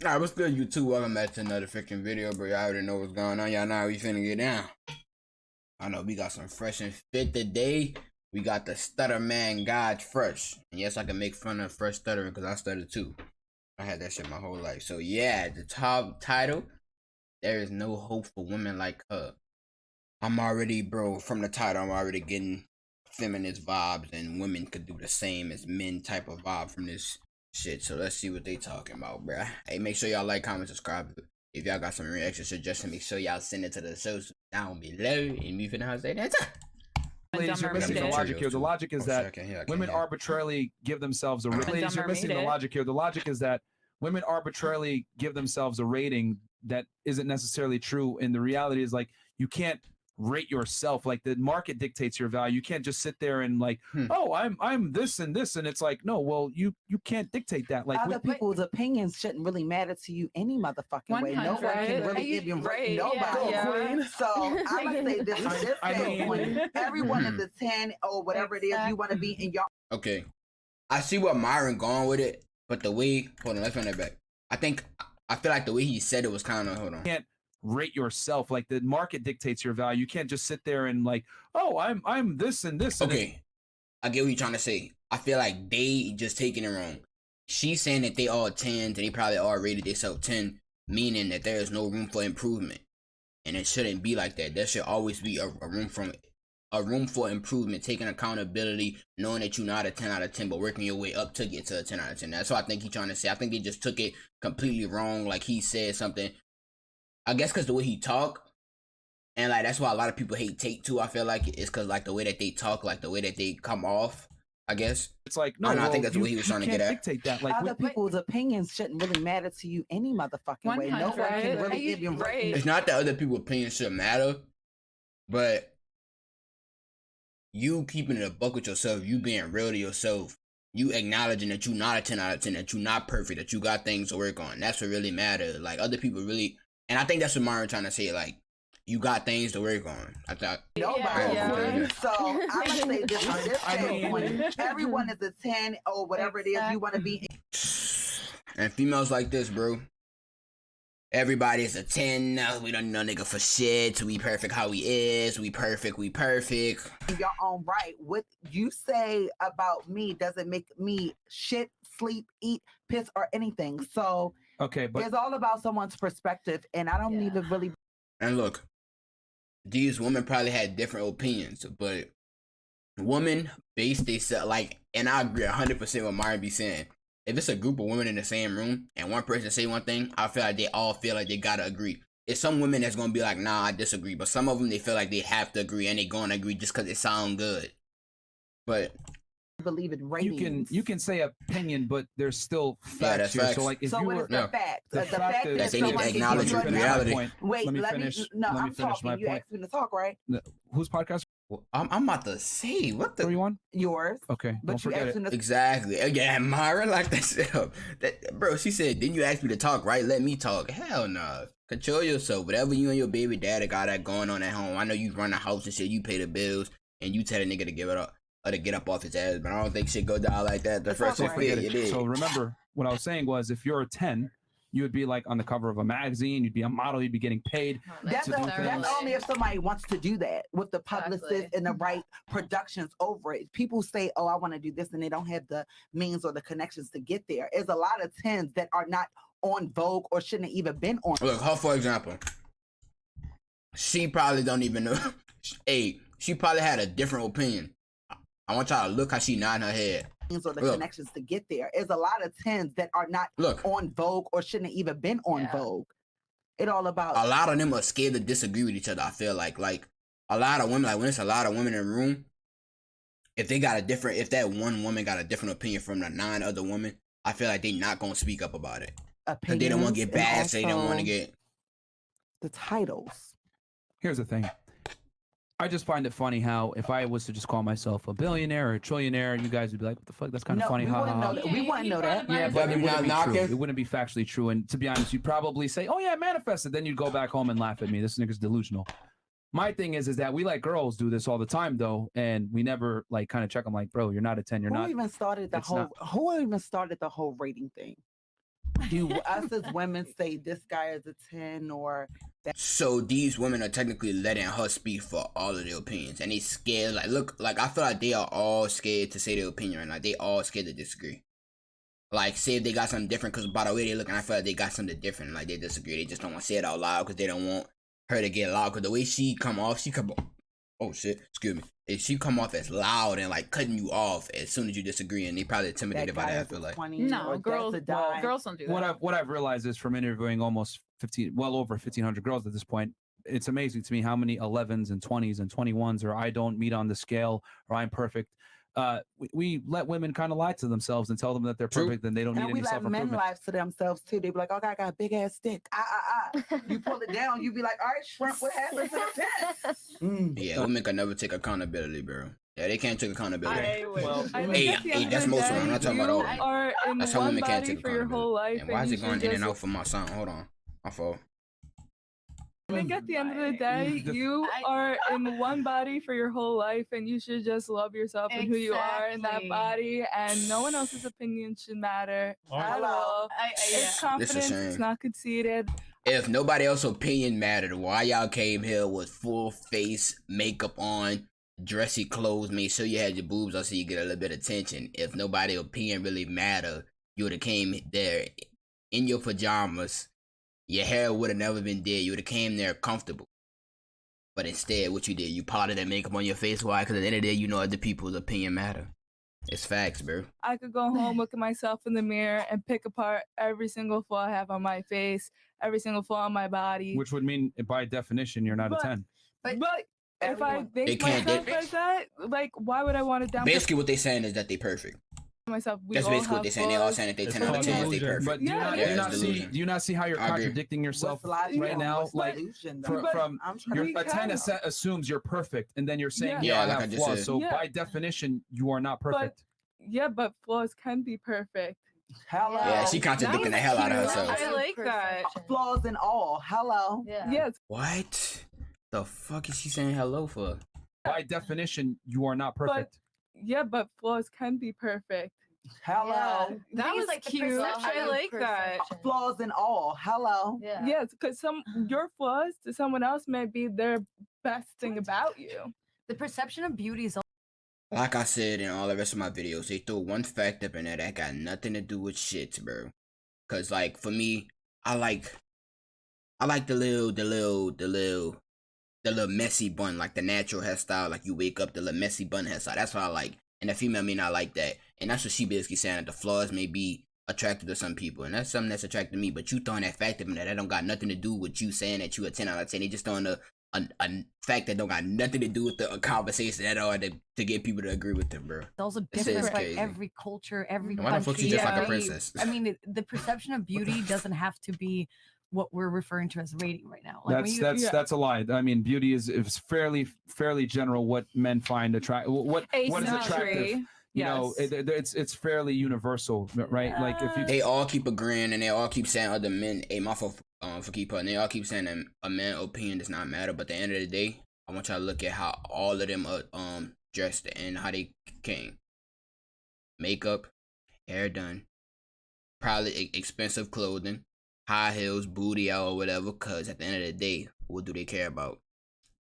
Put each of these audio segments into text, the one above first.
Alright, what's good, YouTube? Welcome back to another freaking video, bro. Y'all already know what's going on. Y'all know how we finna get down. I know we got some fresh and fit today. We got the Stutter Man God Fresh. And yes, I can make fun of fresh stuttering because I stutter too. I had that shit my whole life. So yeah, the top title, there is no hope for women like her. I'm already, bro, from the title, I'm already getting feminist vibes, and women could do the same as men type of vibe from this shit. So let's see what they talking about, bruh. Hey, make sure y'all like, comment, subscribe. If y'all got some reaction suggestions, make sure y'all send it to the socials down below. And we finna say that. Ladies, you're missing the logic here. The logic is that women arbitrarily give themselves a rating. Ladies, you're missing the logic here. The logic is that women arbitrarily give themselves a rating that isn't necessarily true. And the reality is, like, you can't rate yourself. Like, the market dictates your value. You can't just sit there and like, oh, I'm this and this, and it's like, no, well, you can't dictate that. Like, other people's opinions shouldn't really matter to you any motherfucking way. No one can really give you nobody. Yeah. So I'm gonna say this is this standpoint. Everyone is a 10 or whatever it is you want to be in your. Okay, I see where Myron going with it, but the way, hold on, let's run that back. I feel like the way he said it was kind of, hold on. Can't rate yourself. Like, the market dictates your value. You can't just sit there and like, oh, I'm this and this. And okay, I get what you're trying to say. I feel like they just taking it wrong. She's saying that they all 10s and they probably all rated themselves 10, meaning that there is no room for improvement, and it shouldn't be like that. There should always be a room for improvement, taking accountability, knowing that you're not a 10 out of 10, but working your way up to get to a 10 out of 10. That's what I think he's trying to say. I think they just took it completely wrong. Like, he said something, I guess because the way he talk, and like that's why a lot of people hate Tate too. I feel like it's because like the way that they talk, like the way that they come off. I guess it's like, no, I think that's what he was trying to get at. Dictate that. Like, other people's opinions shouldn't really matter to you any motherfucking way. No one can really give you. It's not that other people's opinions should matter, but you keeping it a buck with yourself, you being real to yourself, you acknowledging that you're not a 10 out of 10, that you're not perfect, that you got things to work on. That's what really matters. Like, other people really, and I think that's what Myron trying to say. Like, you got things to work on. I thought nobody. Yeah. So I'm gonna say this on this standpoint. Everyone is a 10 or whatever it is you want to be. And females like this, bro. Everybody is a 10. We don't know nigga for shit. We perfect how we is. We perfect. We perfect. In your own right. What you say about me doesn't make me shit, sleep, eat, piss, or anything. So okay, but it's all about someone's perspective, and I don't need to really. And look, these women probably had different opinions, but women base themselves, like, and I agree 100% with Myron be saying. If it's a group of women in the same room and one person say one thing, I feel like they all feel like they gotta agree. It's some women that's gonna be like, nah, I disagree, but some of them they feel like they have to agree and they gonna agree just because it sound good. But believe in ratings. You can say opinion, but there's still facts here. Facts. So like, if so you what were is the fact? The fact that they need to acknowledge reality. Wait, let me finish. No, let me I'm finish talking. my You point. asked me to talk, right? Whose podcast? Well, I'm about to say what the. Who are you on? Yours. Okay, but don't forget it. Exactly. Again, Myra like that shit up. Bro, she said, didn't you ask me to talk, right? Let me talk. Hell no. Control yourself. Whatever you and your baby daddy got that going on at home. I know you run the house and shit. You pay the bills and you tell a nigga to give it up or to get up off his ass. But I don't think shit go down like that. The first time you did. So remember, what I was saying was, if you're a 10, you would be like on the cover of a magazine. You'd be a model. You'd be getting paid. That's only if somebody wants to do that with the publicist and the right productions over it. People say, "Oh, I want to do this," and they don't have the means or the connections to get there. There's a lot of 10s that are not on Vogue or shouldn't have even been on. Look, her for example, she probably don't even know. Hey, she probably had a different opinion. I want y'all to look how she nodding her head. Or the connections to get there. There's a lot of 10s that are not on Vogue or shouldn't have even been on Vogue. It all about a lot of them are scared to disagree with each other. I feel like a lot of women, like when it's a lot of women in the room, if that one woman got a different opinion from the 9 other women, I feel like they not gonna speak up about it. Because they don't want to get bad. They don't want to get the titles. Here's the thing. I just find it funny how if I was to just call myself a billionaire or a trillionaire, you guys would be like, what the fuck? That's kind of funny. We wouldn't know that. Yeah, but it wouldn't be true. It wouldn't be factually true. And to be honest, you'd probably say, oh yeah, manifested. Then you'd go back home and laugh at me. This nigga's delusional. My thing is that we let girls do this all the time though. And we never like kind of check them like, bro, you're not a 10. You're not. Who even started the whole rating thing? do us as women say this guy is a 10 or that? So these women are technically letting her speak for all of their opinions, and they scared. Like, look, like I feel like they are all scared to say their opinion right now. They all scared to disagree. Like, say if they got something different, because by the way they looking, I feel like they got something different. Like, they disagree. They just don't want to say it out loud because they don't want her to get loud. Because the way she come off, oh shit, excuse me. If she come off as loud and like cutting you off as soon as you disagree, and they probably intimidated by that. I feel like no, girls don't do that. What I've realized is from interviewing almost well over 1,500 girls at this point, it's amazing to me how many 11s and 20s and 21s or I don't meet on the scale or I'm perfect. We let women kind of lie to themselves and tell them that they're perfect and they don't need any self-improvement. And we let men lie to themselves too. They be like, "Oh, I got a big ass stick." You pull it down, you be like, "All right, shrimp, what happened to the pen?" Yeah, women can never take accountability, bro. Yeah, they can't take accountability. Hey, that's most of them. I'm not talking about all of them. Are in That's how one women can't body take for your whole life. And why is it going in and out for my son? Hold on, my fault. I think at the end of the day, you are in one body for your whole life, and you should just love yourself and who you are in that body, and no one else's opinion should matter at all. It's confidence, it's not conceited. If nobody else's opinion mattered, why y'all came here with full face makeup on, dressy clothes, made sure you had your boobs on so you get a little bit of attention? If nobody's opinion really mattered, you would have came there in your pajamas. Your hair would have never been dead. You would have came there comfortable. But instead, what you did, you powdered that makeup on your face. Why? Because at the end of the day, you know other people's opinion matter. It's facts, bro. I could go home, look at myself in the mirror, and pick apart every single flaw I have on my face, every single flaw on my body. Which would mean, by definition, you're not a 10. But if I think myself as that, like, why would I want to downplay? Basically, what they're saying is that they're perfect. Myself, that's basically what they're saying. They all saying that they 10 out of 10 is they perfect. But do you not see how you're contradicting yourself right now? Like from a 10 assumes you're perfect, and then you're saying you have flaws. So by definition, you are not perfect. But flaws can be perfect. Hello. Yeah, she contradicting the hell out of herself. I like that. Flaws and all. Hello. Yeah. Yes. What the fuck is she saying hello for? By definition, you are not perfect. But flaws can be perfect. Hello. Yeah. That was like cute. I like that. Flaws and all. Hello. Yeah. Yes, because your flaws to someone else may be their best thing about you. The perception of beauty is. Like I said in all the rest of my videos, they threw one fact up in there that got nothing to do with shit, bro. Cause like for me, I like the little messy bun, like the natural hairstyle, like you wake up the little messy bun hairstyle. That's what I like. And the female may not like that. And that's what she basically saying, that the flaws may be attractive to some people. And that's something that's attractive to me. But you throwing that fact up in there, that don't got nothing to do with you saying that you a 10 out of 10. They just throwing a fact that don't got nothing to do with the conversation at all to get people to agree with them, bro. It's also different for like every culture, every country. Why the fuck you just like a princess? I mean, the perception of beauty doesn't have to be what we're referring to as rating right now. Like that's a lie. I mean, beauty is fairly general. What men find attractive. What is attractive? You know, it's fairly universal, right? Like if they all keep agreeing and they all keep saying other men. Hey, my fault for keep putting. They all keep saying that a man's opinion does not matter. But at the end of the day, I want y'all to look at how all of them are dressed and how they came. Makeup, hair done, probably expensive clothing, high heels, booty out or whatever. Cause at the end of the day, what do they care about?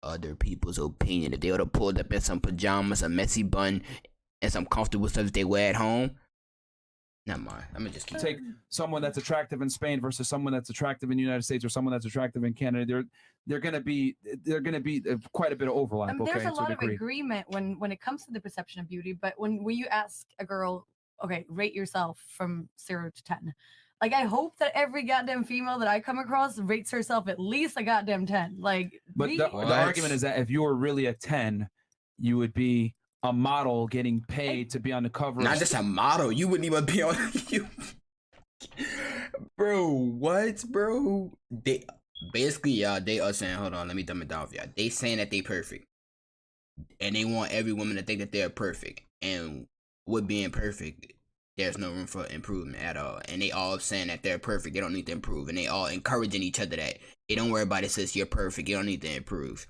Other people's opinion. If they would have pulled up in some pajamas, a messy bun, and some comfortable stuff that they wear at home. Never mind. I'm gonna just keep take someone that's attractive in Spain versus someone that's attractive in the United States or someone that's attractive in Canada. They're gonna be quite a bit of overlap. There's a lot of agreement when it comes to the perception of beauty, but when you ask a girl, okay, rate yourself from 0 to 10. Like, I hope that every goddamn female that I come across rates herself at least a goddamn 10. Like, but the argument is that if you were really a 10, you would be a model getting paid to be on the cover. Not just a model. You wouldn't even be on you. Bro, what, bro? They basically, they are saying, hold on, let me dumb it down for y'all. They saying that they perfect. And they want every woman to think that they're perfect. And with being perfect, there's no room for improvement at all. And they all saying that they're perfect. They don't need to improve. And they all encouraging each other that, hey, don't worry about it, sis. You're perfect. You don't need to improve.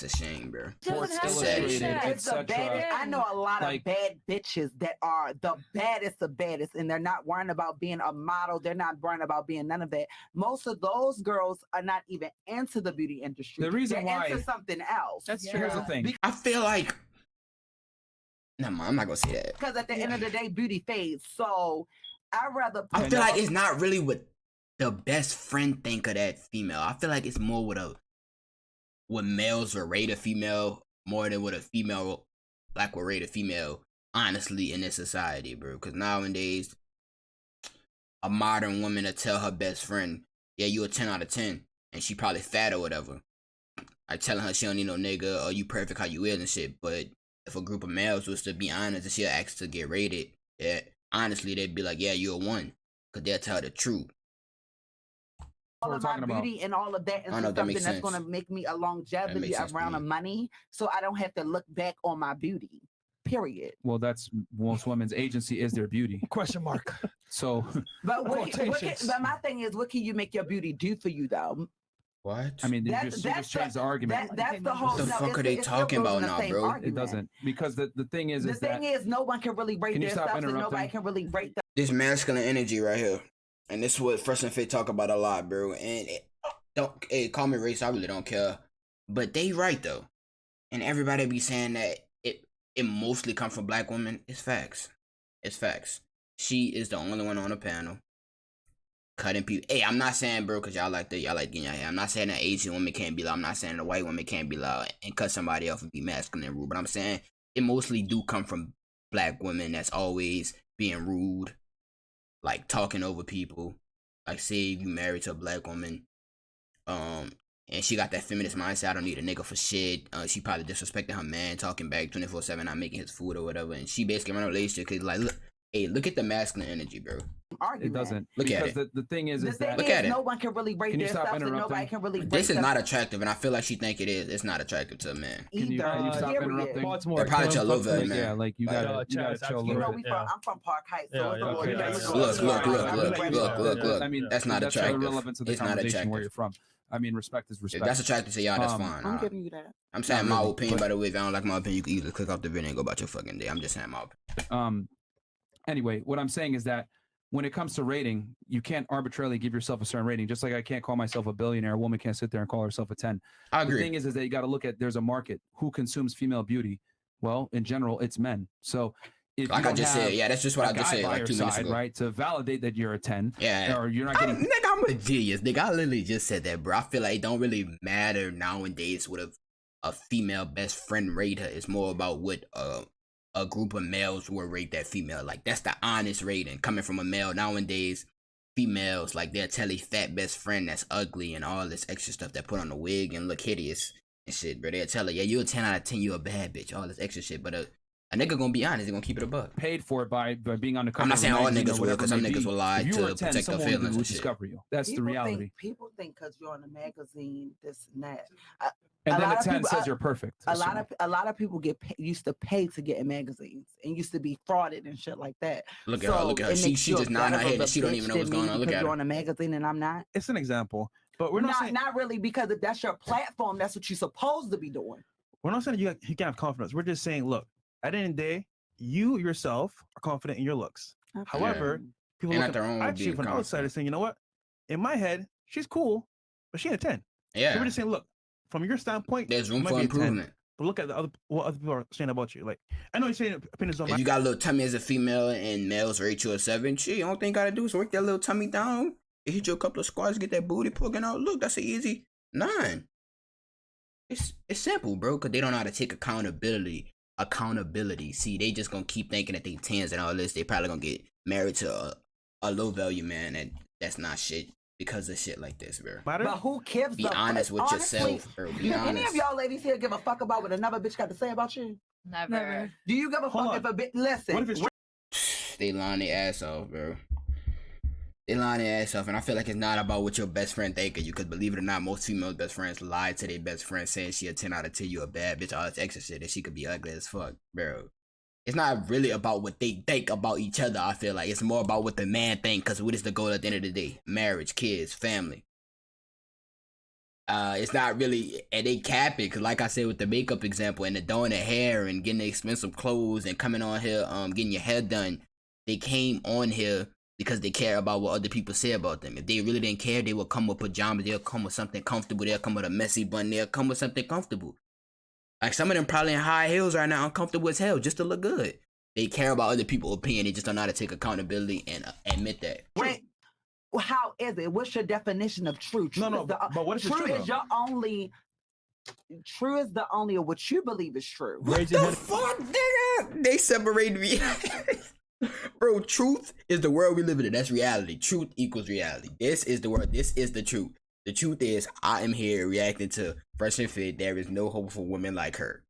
It's a shame, bro. Sports Doesn't have to be Illustrated, that. It's the etc. baddest. I know a lot Like- of bad bitches that are the baddest of baddest, and they're not worrying about being a model. They're not worrying about being none of that. Most of those girls are not even into the beauty industry. The reason they're why- into something else. That's Here's the thing. I feel like. No, I'm not gonna say that. Because at the end of the day, beauty fades. So I'd rather. I feel like it's not really what the best friend think of that female. I feel like it's more what males would rate a female more than what a female would rate a female. Honestly, in this society, bro. Because nowadays, a modern woman will tell her best friend, "Yeah, you a 10 out of 10," and she probably fat or whatever. Like telling her she don't need no nigga or you perfect how you is and shit. But if a group of males was to be honest and she'll ask to get rated, yeah, honestly, they'd be like, "Yeah, you're a 1," because they'll tell her the truth. All we're of my talking about. beauty and all of that I know into that something makes that's sense. going to make me a longevity makes sense to around me. of money, so I don't have to look back on my beauty. Period. Well, that's most women's agency is their beauty. Question mark. So, But Quotations. but my thing is, what can you make your beauty do for you though? What? I mean, you That's- just changed the argument. That's the whole. What the no, fuck it's- are they it still talking goes about in the now, same bro? It argument. It doesn't, because the thing is The that thing is, no one can really rate Can you their stop stuff, and nobody interrupting? can really rate the. This masculine energy right here, and this is what Fresh and Fit talk about a lot, bro. And call me race, I really don't care, but they right though, and everybody be saying that it mostly come from black women. It's facts. It's facts. She is the only one on the panel cutting people. Hey, I'm not saying, bro, because y'all like getting your hair. I'm not saying that Asian women can't be loud. I'm not saying the white women can't be loud and cut somebody off and be masculine and rude. But I'm saying it mostly do come from black women that's always being rude, like talking over people. Like, say if you married to a black woman, and she got that feminist mindset. I don't need a nigga for shit. She probably disrespecting her man, talking back 24/7, not making his food or whatever. And she basically run a relationship because, like, look at the masculine energy, bro. Argument. it doesn't. Look at because the thing is The that thing Look is, at it. no one can really rate Can you their stop stuff, and nobody interrupting? can really. This is rate not them attractive, and I feel like she think it is. It's not attractive to a man. Can you stop Period. interrupting? Baltimore. They're probably Kim, to a little fuck bit, me. man. Yeah, like you Like, gotta chill a Chaz, little You know, bit. I'm from Park Heights, so Yeah, it's a yeah, little. okay, you know, yeah, it's a yeah. little- Look. I mean, That's not that's attractive. irrelevant to the It's not conversation attractive. where you're from. I mean, respect is If respect. that's attractive to y'all, that's fine. I'm giving you that. I'm saying Not my really, opinion, but- by the way. If I don't like my opinion, you can either click off the video and go about your fucking day. I'm just saying my opinion. Anyway, what I'm saying is that when it comes to rating, you can't arbitrarily give yourself a certain rating. Just like I can't call myself a billionaire, a woman can't sit there and call herself a 10. I The agree. thing is that you got to look at there's a market. Who consumes female beauty? Well, in general, it's men. So if Like you I don't just have said, yeah, that's just what a I just guy said by like your 2 minutes side, ago. right? To validate that you're a 10, Yeah. or you're not I'm, getting. nigga, I'm a genius. Nigga, I literally just said that, bro. I feel like it don't really matter nowadays what a female best friend rate her. It's more about what a group of males will rate that female. Like, that's the honest rating coming from a male. Nowadays, females, like, they'll tell a fat best friend that's ugly and all this extra stuff that put on the wig and look hideous and shit, bro. They'll tell her, yeah, you're a 10 out of 10, you a bad bitch, all this extra shit. But a nigga gonna be honest, he gonna keep it a buck. Paid for it by being on the cover. I'm not of a saying all magazine or niggas will, whatever because it some may niggas be. will lie If you to were a 10, protect their someone feelings would and shit. discover you. That's the People reality. People think because you're on a magazine, this and that. And a then lot the of 10 people- says you're perfect. A lot of people used to pay to get in magazines and used to be frauded and shit like that. Look at her, look at her. it She makes you just a nodding her better head of and a she don't bitch even know than what's going me on. Look because at you're her. on a magazine and I'm not. It's an example, but we're not saying Not really, because if that's your platform, that's what you're supposed to be doing. we're not saying you can't have confidence. We're just saying, look, at the end of the day, you yourself are confident in your looks. However, people And look at their own at you being from the outside and confident. saying, you know what? In my head, she's cool, but she ain't a 10. So Yeah, we're just saying, look, from your standpoint, there's room you might for be a 10, improvement. but look at what other people are saying about you. Like, I know you're saying opinions on If you got a little tummy as a female and males rate you a 7, shit, the only thing you gotta do is work that little tummy down. You hit you a couple of squats, get that booty poking out. Look, that's an easy 9. It's simple, bro, because they don't know how to take accountability. See, they just gonna keep thinking that they 10s and all this. They probably gonna get married to a low value man, and that's not shit because of shit like this, bro. matter. But who gives Be a honest with honestly, yourself, bro. Be Do any of honest. y'all ladies here give a fuck about what another bitch got to say about you? Never. Do you give a Hold fuck on. if a bitch listen? What if it's They lying their ass off, bro. They lying their ass off, and I feel like it's not about what your best friend think of you. Because believe it or not, most females' best friends lie to their best friend, saying she a 10 out of 10, you a bad bitch, all this extra shit, and she could be ugly as fuck, bro. It's not really about what they think about each other. I feel like it's more about what the man think. Because what is the goal at the end of the day? Marriage, kids, family. It's not really, and they cap it, cause like I said with the makeup example and the doing the hair and getting the expensive clothes and coming on here, getting your hair done, they came on here because they care about what other people say about them. If they really didn't care, they would come with pajamas, they'll come with something comfortable, they'll come with a messy bun, they'll come with something comfortable. Like some of them probably in high heels right now, uncomfortable as hell, just to look good. They care about other people's opinion, they just don't know how to take accountability and admit that. Wait. How is it? What's your definition of true? No, but what is true? True Is your only. True is the only of what you believe is true. What the fuck, nigga? They separate me. Bro, truth is the world we live in. That's reality. Truth equals reality. This is the world. This is the truth. The truth is, I am here reacting to Fresh and Fit. There is no hope for women like her.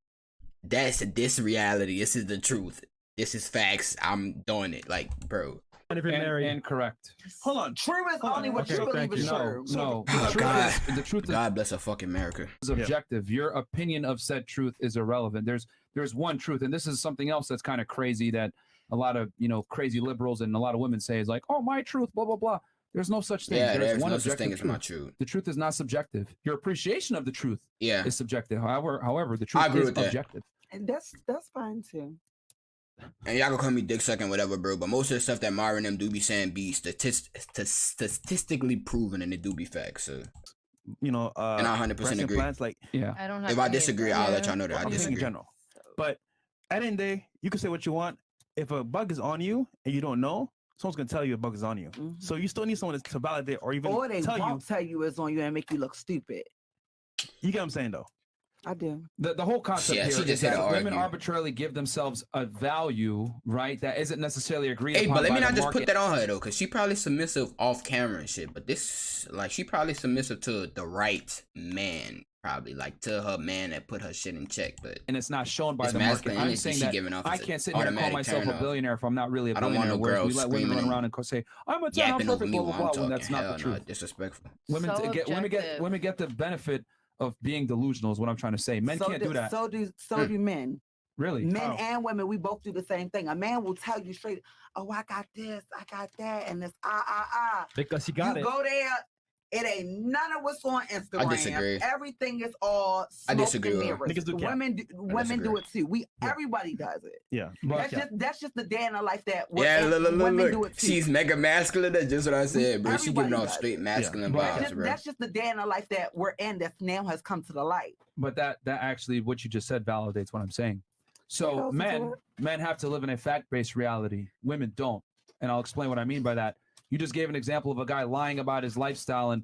That's this reality. This is the truth. This is facts. I'm doing it. Like, bro. And correct. Hold on. True is only what you believe is true. No. The truth God bless a fucking America. is objective. Your opinion of said truth is irrelevant. There's one truth, and this is something else that's kind of crazy that a lot of crazy liberals and a lot of women say is like, oh, my truth, blah blah blah. There's no such thing. Yeah, there's one no such thing as truth. my truth. The truth is not subjective. Your appreciation of the truth is subjective. However, the I truth agree is with that. objective. And that's fine too. And y'all gonna call me dick sucking, whatever, bro. But most of the stuff that Mara and them do be saying be statistically proven, and it do be facts. So, and I 100% agree. Plans, like, I don't have if I disagree, I'll let y'all know that I I'm thinking disagree. in general. But at the end of the day, you can say what you want. If a bug is on you and you don't know, someone's gonna tell you a bug is on you. Mm-hmm. So you still need someone to validate or even they tell you it's on you and make you look stupid. You get what I'm saying, though. I do. The whole concept here is that women arbitrarily give themselves a value, right, that isn't necessarily agreed upon. Hey, but let me not just market. put that on her though, because she probably submissive off camera and shit. But this, like, she probably submissive to the right man, probably like to her man that put her shit in check. But and it's not shown by the market. I'm saying that I can't sit here and call myself a billionaire if I'm not really a billionaire. I don't want no girls we let women run around and say I'm a 10, I'm perfect, blah blah blah. When that's not the truth. Disrespectful. Women get the benefit of being delusional is what I'm trying to say. Men can't do that. So do men. Really? Men and women, we both do the same thing. A man will tell you straight, oh, I got this, I got that, and it's because he got it. You go there, it ain't none of what's on Instagram. I disagree. Everything is all smoke and mirrors. Women do it too. Everybody does it. Yeah. That's just the day in the life that women do it too. She's mega masculine. That's just what I said, bro. She giving off straight masculine vibes, bro. That's just the day in the life that we're in that now has come to the light. But that actually what you just said validates what I'm saying. So men have to live in a fact-based reality. Women don't. And I'll explain what I mean by that. You just gave an example of a guy lying about his lifestyle and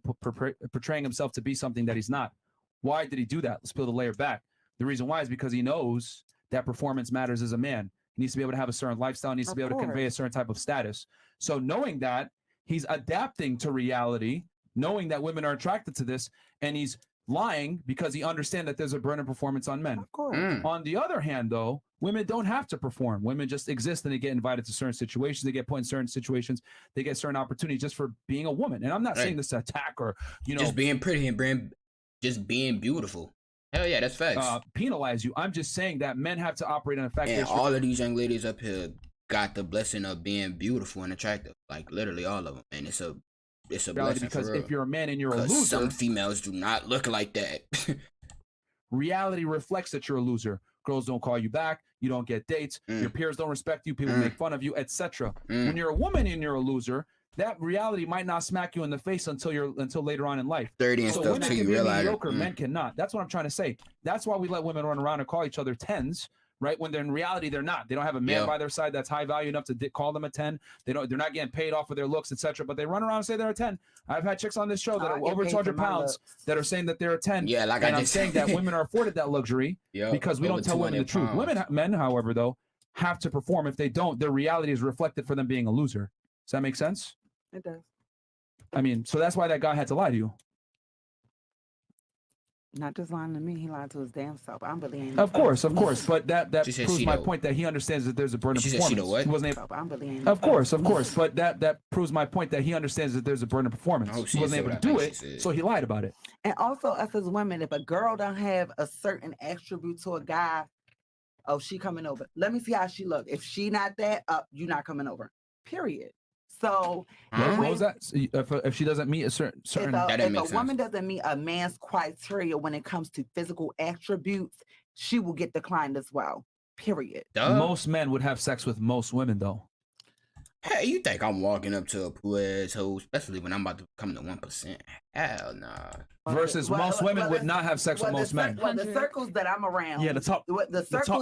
portraying himself to be something that he's not. Why did he do that? Let's peel the layer back. The reason why is because he knows that performance matters as a man. He needs to be able to have a certain lifestyle, needs to be able to convey a certain type of status. So knowing that, he's adapting to reality, knowing that women are attracted to this, and he's lying because he understands that there's a burden of performance on men. Of course. On the other hand, though, women don't have to perform. Women just exist and they get invited to certain situations. They get put in certain situations. They get certain opportunities just for being a woman. And I'm not saying this to attack or, just being pretty and just being beautiful. Hell yeah, that's facts. Penalize you. I'm just saying that men have to operate in a fact. And all of these young ladies up here got the blessing of being beautiful and attractive. Like literally all of them. And it's a blessing because for real. if you're a man and you're a loser, some females do not look like that. Reality reflects that you're a loser. Girls don't call you back. You don't get dates. Your peers don't respect you. People make fun of you, etc. When you're a woman and you're a loser, that reality might not smack you in the face until later on in life. 30 and stuff till you realize mediocre. Men cannot. That's what I'm trying to say. That's why we let women run around and call each other 10s. Right, when they're in reality, they're not. They don't have a man by their side that's high value enough to call them a 10. They're not getting paid off of their looks, etc. But they run around and say they're a 10. I've had chicks on this show that are over 200 pounds that are saying that they're a 10. Yeah, like I'm saying that women are afforded that luxury because we don't tell women the truth. Men, however, though, have to perform. If they don't, their reality is reflected for them being a loser. Does that make sense? It does. I mean, so that's why that guy had to lie to you. Not just lying to me, he lied to his damn self. I'm believing. Of course, but that proves my point that he understands that there's a burden of performance. He wasn't able. I'm believing. Of course, but that proves my point that he understands that there's a burden of performance. He wasn't able to do it, so he lied about it. And also, us as women, if a girl don't have a certain attribute to a guy, oh, she coming over. Let me see how she look. If she not that, you not coming over. Period. So what was that? So if she doesn't meet a certain if a woman doesn't meet a man's criteria when it comes to physical attributes, she will get declined as well. Period. Most men would have sex with most women, though. Hey, you think I'm walking up to a poor asshole, especially when I'm about to come to 1%? Hell nah. Versus most women would not have sex with most men. Well, the circles that I'm around. Yeah, the top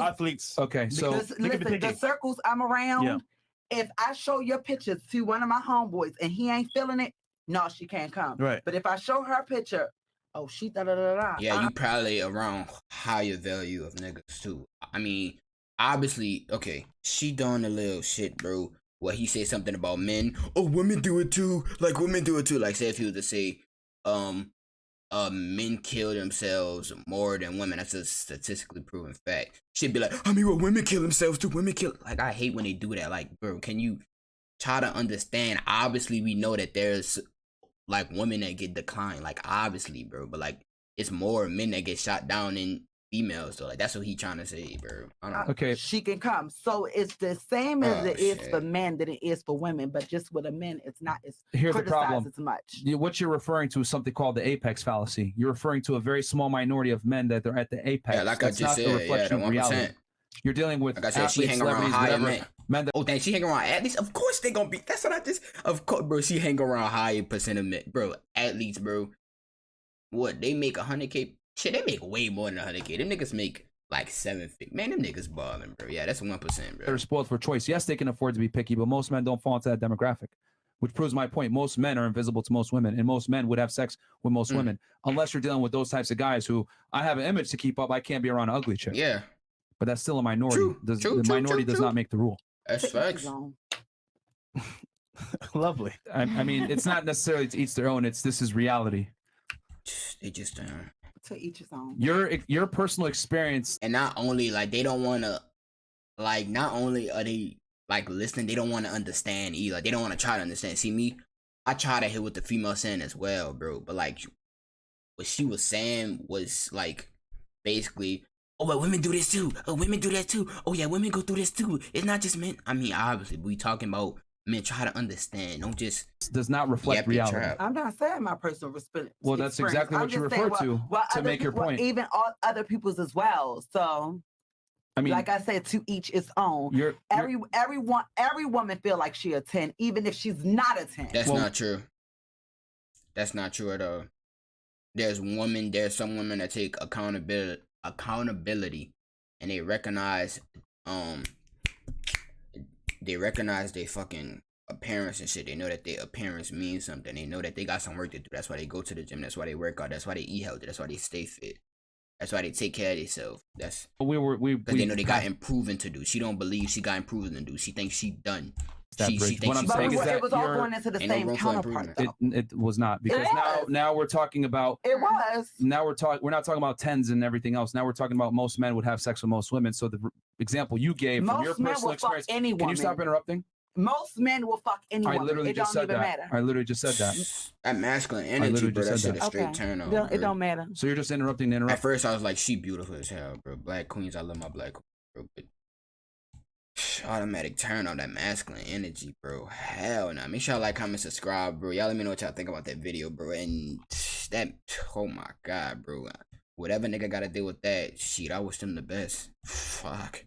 athletes. Okay, so listen, the circles I'm around, if I show your pictures to one of my homeboys and he ain't feeling it, no, she can't come. Right. But if I show her a picture, oh, she da-da-da-da. Yeah, you probably around higher value of niggas, too. I mean, obviously, okay, she doing a little shit, bro. Well, he said something about men. Oh, women do it too. Like, women do it too. Like, say if he was to say, men kill themselves more than women. That's a statistically proven fact. She'd be like, I mean, well, women kill themselves too. Women kill. Like, I hate when they do that. Like, bro, can you try to understand? Obviously, we know that there's, like, women that get declined. Like, obviously, bro. But, like, it's more men that get shot down than females. So, like, that's what he trying to say, bro. I don't know. Okay. She can come. So, it's the same as it is for men than it is for women. But just with a men, it's not as Here's the problem. as much. What you're referring to is something called the apex fallacy. You're referring to a very small minority of men that are at the apex. Yeah, like That's I just not said, the reflection of reality. You're dealing with, like I said, she hang around higher men. That, oh, dang, she hang around athletes? Of course they gonna be. That's what I just. Of course, bro. She hang around higher percent of men, bro. Athletes, bro. What they make 100K? Shit, they make way more than 100K. Them niggas make like 750. Man, them niggas balling, bro. Yeah, that's 1%, bro. they're spoiled for choice. Yes, they can afford to be picky, but most men don't fall into that demographic. Which proves my point. Most men are invisible to most women, and most men would have sex with most women, unless you're dealing with those types of guys who I have an image to keep up. I can't be around an ugly chick. Yeah, but that's still a minority. The minority does not make the rule. That's facts. Lovely. I mean, it's not necessarily to each their own. This is reality. They just to each his own. Your personal experience, and not only like they don't want to, like not only are they like listening, they don't want to understand either. They don't want to try to understand. See me, I try to hit what the female saying as well, bro. But like, what she was saying was like, basically, oh, but women do this too. Oh, women do that too. Oh yeah, women go through this too. It's not just men. I mean, obviously, we talking about men. Try to understand. Don't just does not reflect reality. I'm not saying my personal experience. Well, that's exactly what you refer to make your point. Even all other people's as well. So. I mean, like I said, to each its own. Every woman feel like she a 10, even if she's not a 10. That's not true. That's not true at all. There's some women that take accountability, and they recognize their fucking appearance and shit. They know that their appearance means something. They know that they got some work to do. That's why they go to the gym. That's why they work out. That's why they eat healthy. That's why they stay fit. That's why they take care of themselves. That's because they know they got improving to do. She don't believe she got improving to do. She thinks she done. She thinks what I'm saying is that it was all going into the same counterpart. It was not, because now we're talking about. It was. Now we're not talking about tens and everything else. Now we're talking about most men would have sex with most women. So the example you gave from your personal experience. Can you stop interrupting? Most men will fuck any woman. I literally just said that. I literally just said that. That masculine energy, bro, that shit is straight turn on. It don't matter. So you're just interrupting to interrupt. At first, I was like, she beautiful as hell, bro. Black queens, I love my black queens, bro. But automatic turn on that masculine energy, bro. Hell no. Make sure y'all like, comment, subscribe, bro. Y'all let me know what y'all think about that video, bro. And that, oh my God, bro. Whatever nigga gotta deal with that, shit, I wish them the best. Fuck.